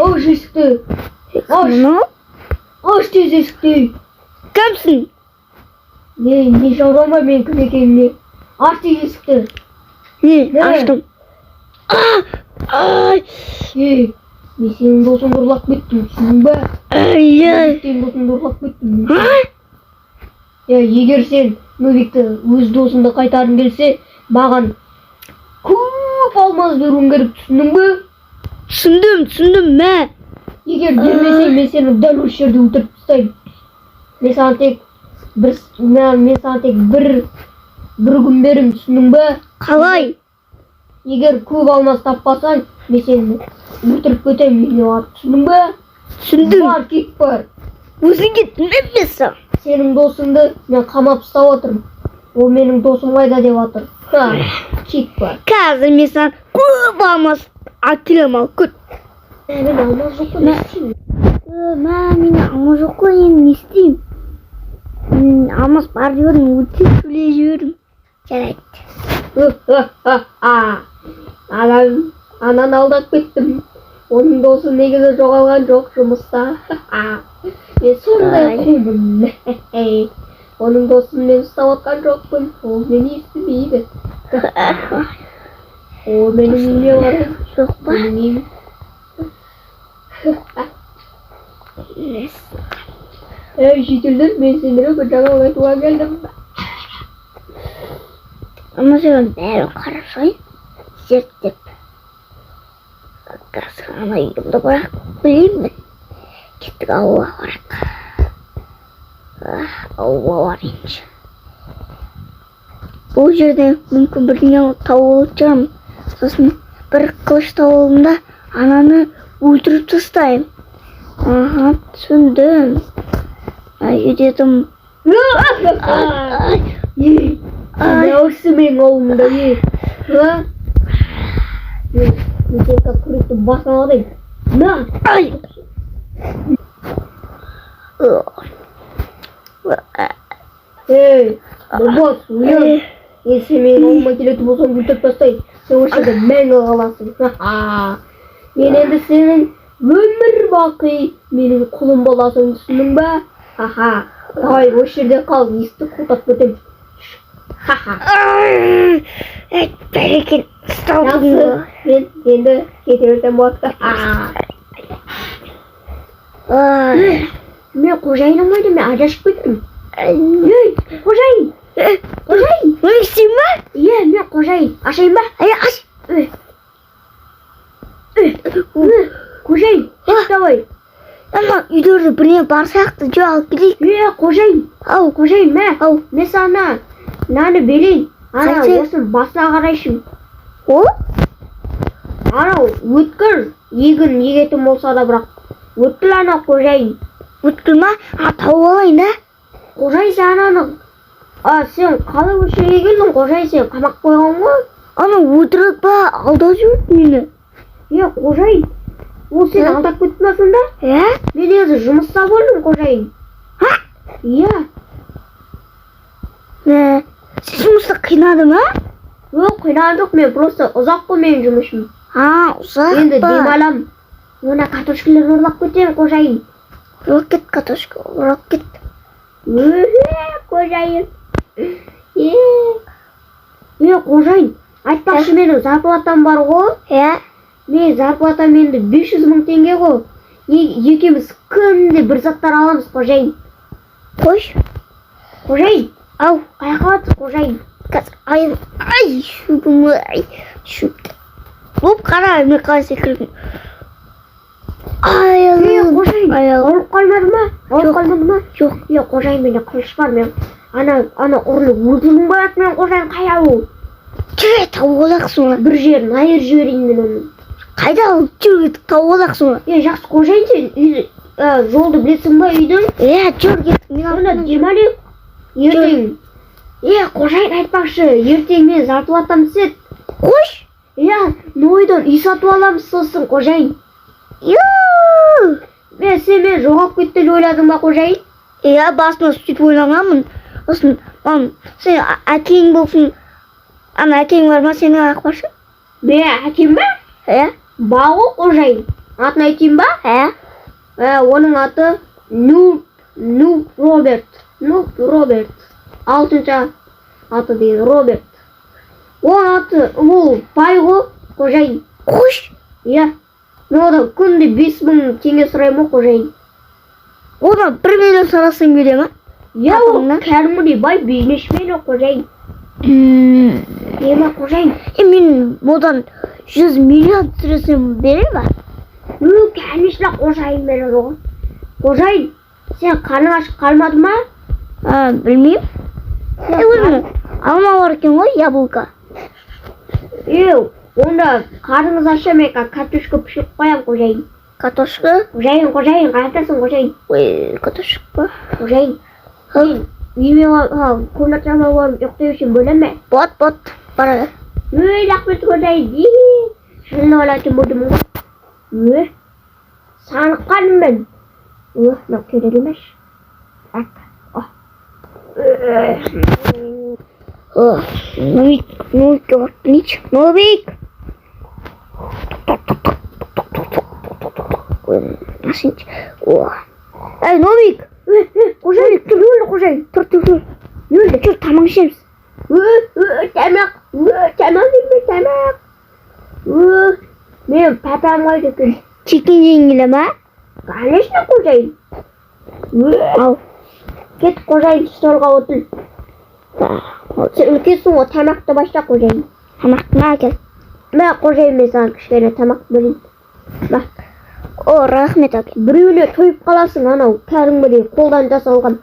Аш есікті. Аш тез есікті. Кімсің? Не жаурама мен кім екенімне. Аш тез есікті. Аштым. Ай. Мен сенің досыңды ұрлап кеттім, түсіндің ба? Сенің досыңды ұрлап кеттім. Егер сен Нубикті өз досыңды қайтарғың келсе, маған көп алмаз беруің керек, түсіндің ба? Түсіндім, мә. Егер бермесең, мен сені дәл осы жерде өлтіріп тастаймын. Мен саған тек бір күн беремін, түсіндің ба? Қалай? Егер көп алмаз таппасаң, мен сені өлтіріп кетемін, үйіне барып, түсіндің ба? Түсіндім. Бар, кет бар. Өзің кет, немесі? Сенің досыңды мен қамап ұстап отырмын. Ол менің досым қайда деп отыр. Кет бар. Қазір мен саған көп алмаз әкелем ал, күт. Мен алмаз жоқ қой, не істеймін? Мен алмаз жоқ қой, енді не істеймін? Алмаз бар жібердім, өте сөйлей жібердім. Жарайды. Ананы алдап кеттім. Оның досы негізі жоғалған жоқ жұмыста. Мен сондай қумын. Оның досын мен ұстап отқан жоқпын. Ол мені естімейді. Ол менің үйіме барайын. Жоқ па? Менің үйім. Шетелдер, мен сендерге бір жаңалық айтуға келдім. Ama sen bәрін қарасай, зерттеп. Қазір ана үйімді бірақ білеймін. Кеттік ауылға барақ. Ауылға барайыншы. Бұл жерде мүмкін бірдеңе тауып шығамын. Сосын бір қылыш тауылымда ананы өлтіріп тастаймын. Түсіндім. Едетім. Ne olsun benim oğlumda ye. Ben seni kırıktı basma alayım. Ne? Ay. Hey, boss, uyan. Sen benim oğluma kilitli bulsan götürüp bastayım. Sen o şeyde ben kalasın. Ben endi senin ömür baqi benim kulum bolasın, düşündün ba? Давай, o жерде kal, есті құлтап кетем. Бәрекет ұсталдың ба? Мен енді кете берсем болады. Мен қожайыным ойды, мен ажашып кеттім. Қожайын! Оның істейін ба? Мен қожайын. Ашайын ба? Аш! Қожайын, давай. Ама үйлерді біріне барсақты жо алып келейік. Қожайын. Қожайын, мен сана наны берейін. Ана осы басына қарайшым. О? Ана өткір егін егетін болса да бірақ өткіл ана қожайын. Өткіл ма? Тауып алайын да? Қожайын сен ананы сен қалай осы жерге келдің? Қожайын сен қамақ қойған ғой? Ана өтірік ба? Алдап жүрді мені. Қожайын, ол сен алдап кетмесін да? Мен өзі жұмыста болдым, қожайын. Сіз жұмыста қинады ма? Қинаған жоқ, мен просто ұзақ қой менің жұмысым. Ұзақ ба? Енді демалам. Оны картошкалар ұрлап кетем, қожайын. Ұрлап кет, картошка, ұрлап кет. Қожайын. Қожайын, айтпақшы менің зарплатам бар ғой? Мен зарплатам енді 500 мың теңге ғой. Екеміз күнде бір заттар аламыз, қожайын. Қош? Қожайын. Ау, қаяққа батыр, қожайын. Ай, шөбім, шөпті. Боп, қара, мен қалай секірдім. Қожайын, ауырып қалмады ма? Жоқ. Қожайын, менде қылыш бар, мен ана ұрыны өлтіргім барады, мен қожайын қай ауыл? Жүре тауып алақ соңа. Бір жерін айыр жіберейін мен оны. Қайда алып жүр кеттік тауып алақ соңа. Жақсы, қожайын, сен жолды білесің ба үйдің? Жүр кеттік. Онда демалайық. Ертең. Қожайын, айтпақшы, ертең мен зарплатам түседі. Қош? Нойдан үй сатып аламыз сосын, қожайын. Сен мен жоғалып кетті деп ойладың ба, қожайын? Басына сөйтіп ойлағанмын. Сосын, сен әкең болсын. Ана әкең бар ма, сенің ақбашы? Әкем ба? Бар ғой қожайын. Атын айтайын ба? Оның аты Нуб Роберт. Алтынша аты дейді Роберт. Оның аты ол бай ғой қожайын. Қош. Иә. Мен одан күнде 5000 теңге сұраймын ғой қожайын. Одан 1 миллион сұрасаң бере ма? Иә, ол кәдімгідей бай бизнесмен ғой қожайын. Ема қожайын. Мен одан 100 миллион сұрасам бере ма? Конечно, қожайын береді ғой. Қожайын, сен қарның ашып қалмады ма? Білмеймін. Өзің алма бар екен ғой, яблоко. Онда қарныңыз аша мен картошка пішіп қоям қожайын. Картошка? Қожайын, қайтасың қожайын. Картошка ба? Қожайын, үйіме комнатама барып ұйықтай үшін бөлем ме? Бот, бара. Рахмет қожайын. Шынын ойлайтын болдым ғой. Саныққаным мен. Мынау керек емес. Новик отлично. Новик! Эй, Новик! Қожайын, қожайын. Тұр. Жүр, тамақ ішеміз. Тамақ. Мен папам қойды екен. Чекен жеген келе ма? Конечно, қожайын. Ал. Кет қожайын, столға отыр. Сен үлкенсің ғой, тамақты башла қожайын. Тамақты ма әкел? Мә қожайын, мен саған кішкене тамақ берейін. Рахмет әкел. Біреуіне тойып қаласың, анау кәдімгідей қолдан жасалған.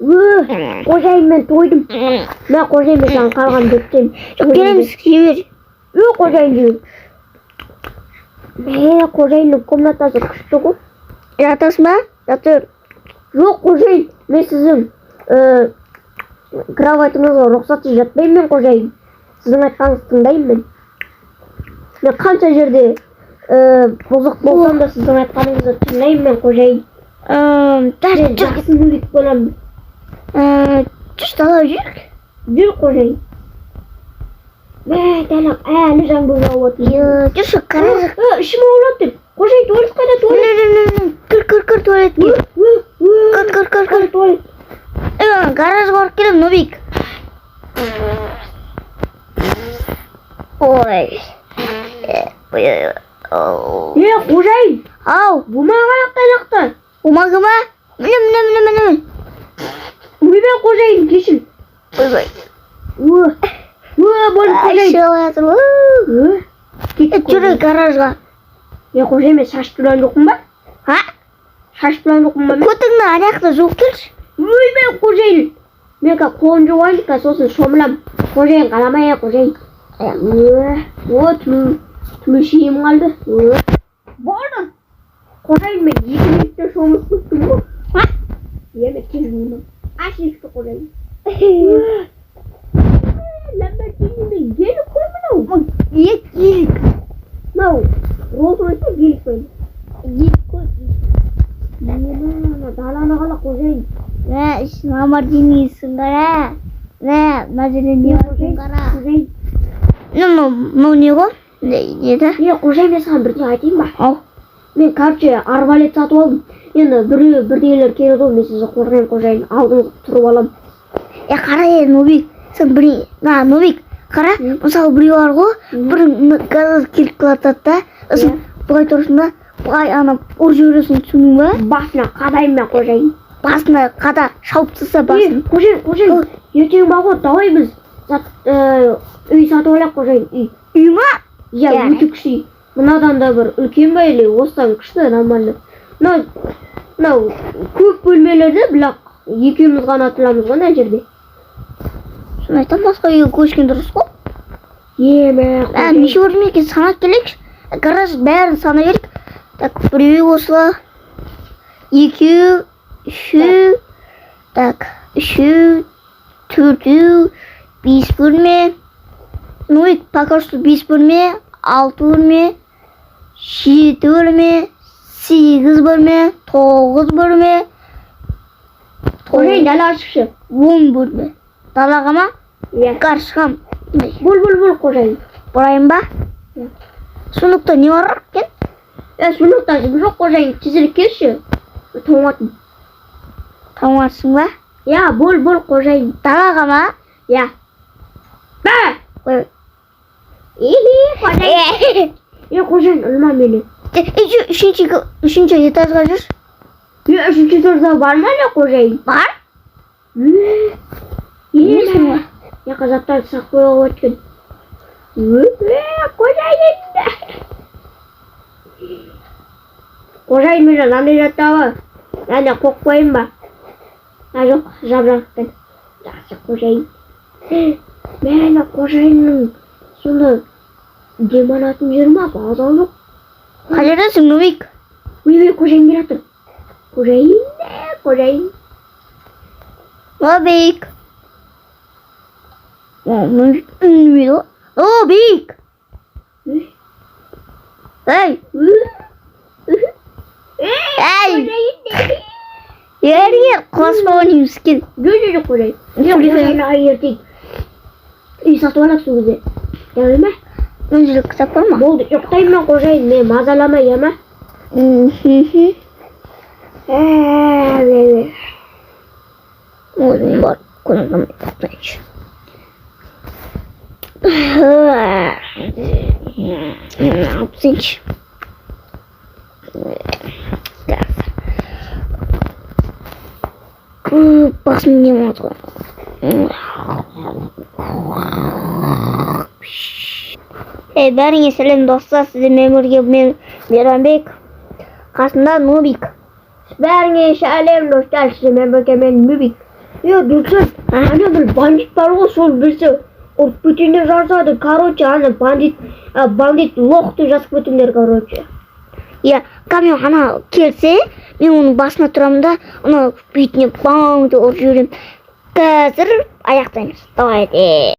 Қожайын, мен тойдым. Мә қожайын, мен саған қалған беттеймін. Келеміз, жібер. Қожайын жібер. Қожайынның комнатасы күшті ғой. Жатасың ба? Жатыр. Жоқ қожайын, мен сіздің кроватыңызға рұқсатсыз жатпаймын мен қожайын. Сіздің айтқаныңызды тыңдаймын мен. Мен қанша жерде бұзық болсам да сіздің айтқаныңызды тыңдаймын мен қожайын. Мен жақсы нөлік боламын. Жүр талап жүрік. Жүр қожайын. Талап, әлі жаңбыр жауып отыр. Жүрші, қаражық. Ішім ауырады деп. Қожайын, туалет қайда, туалет? Кір туалетке. Кір туалет. Гаражға барып келем, Новик. Ой. Қожайын. Ау. Бумаға аяқта. Бумаға ма? Міне. Ойбай қожайын, кешір. Ойбай. Болып қожайын. Жүрі гаражға. Қожайын, мен шаш тұран жоқпын ба? Шаш тұран жоқпын ба мен? Көтіңді аяқта жоқ келші. Ойбай қожайын. Мен қолын жоғайын, сосын шомылам. Қожайын, қаламай қожайын. Түлішейім қалды. Болды. Қожайын, мен 2 минутта шомылып күттім ғой. Мен келмеймін. Аш есікті қожайын. Ламборгинимен гелік қой мынау. Гелік. Мынау Rolls-Royce'та гелік қой. Гелік қой. Даланы қала қожайын. Ламборгинисің қара. Мына жерде не қойсың қара. Мынау не ғой? Неді? Қожайын, мен саған бірдеңе айтайын ба? Ау. Мен короче арбалет сатып алдым. Енді бірдеңелер келеді ғой, мен сізді қорғаймын қожайын. Алдыңызға тұрып алам. Қара Новик. Сен Новик, қара, мысалы біреу бар ғой, бір газы келіп қалатады да, сосын бұғай тұрсын да, бұғай ана ұр жібересің түсінің ба? Басына қадайым мен қожайын. Басына қада шауып тастаса басын. Қожайын, ертең бар ғой, давай біз үй сатып алайық қожайын. Үй ма? Иә, өте күшті. Мынадан да бір үлкен ба или осыдан күшті, нормально. Мынау көп бөлмелерді, бірақ екеуміз ғана тұрамыз ғой мына жерде. Соны айтам, басқа үйге көшкен дұрыс қой. Неше орын екен санап келейікші. Гараж бәрін сана берік. Так, біреу осыла. Екеу, үшеу. Так, үшеу, төртеу, 5 бөлме. Новик, пока что 5 бөлме, 6 бөлме, 7 бөлме, 8 бөлме, 9 бөлме. Қожайын, дәл ашықшы. 10 бөлме. Далаға ма? Иә. Қаршығам. Бол қожайын. Ұрайын ба? Сұнықта не бар екен? Сұнықтан жоқ қожайын тезірек келші. Тоңатым. Тауарсың ба? Я, бол қожайын. Далаға ма? Я. Ба! Қой. Қожайын. Қожайын, ұрма мені. Үшінші этажға жүр. Үшінші этажда бар ма не қожайын? Бар? Несің ба? Я қазақтарды сақ қойға өткен. Қожайын. Қожайын мені нандай жаттауы. Әне қоқ қойын ба? Жоқ, жап-жақпен. Жақсы қожайын. Мен қожайынның соны демалатын жер ма? Базар жоқ. Қай жердесің, Нубик? Қожайын келе жатыр. Қожайын. Нубик. Нубик үнмейді ғой. Нубик! Ей! Ей! Ерге қосма ойнаймыз кел. Жоқ, қожайын. Қожайын ертең. Үй сатып алақ сол кезде. Яғай ма? Үнжілік кітап бар ма? Болды, ұйықтаймын мен қожайын. Мен мазаламай, я ма? Өзім бар, көңілім ұйықтайыншы. Алпысыншы. Басым не болады ғой. Бәріңе сәлем достар, сіздермен бірге мен Мейрамбек, қасында Нубик. Бәріңе сәлем достар, сіздермен бірге мен Нубик. Бекжан, ана бір бандит бар ғой, сол бірісі ұрып кетейін жазады. Короче, ана бандит лоқты жазып кетіңдер, короче. Камил ана келсе, мен оның басына тұрамын да, ана бетіне баңды ұрып жіберем. Қазір аяқтаймыз. Давайте.